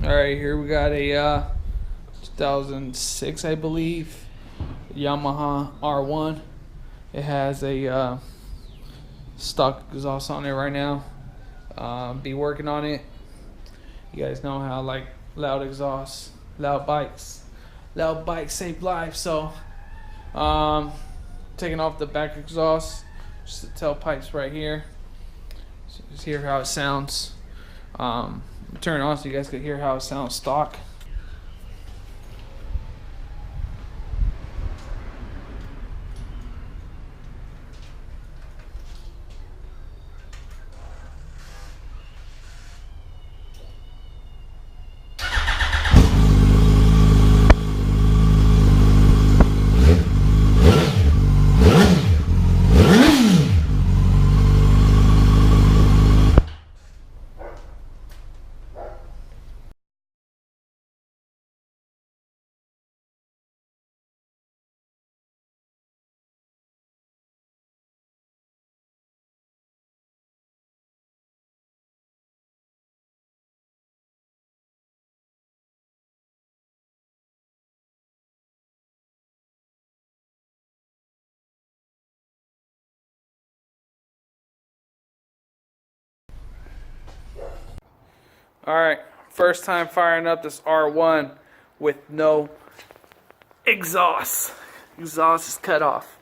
Alright, here we got a 2006, I believe, Yamaha R1. It has a stock exhaust on it right now. Be working on it. You guys know how I like loud exhaust, loud bikes save lives. So taking off the back exhaust, just the tailpipes right here. So just hear how it sounds. Turn it on so you guys could hear how it sounds stock. Alright, first time firing up this R1 with no exhaust. Exhaust is cut off.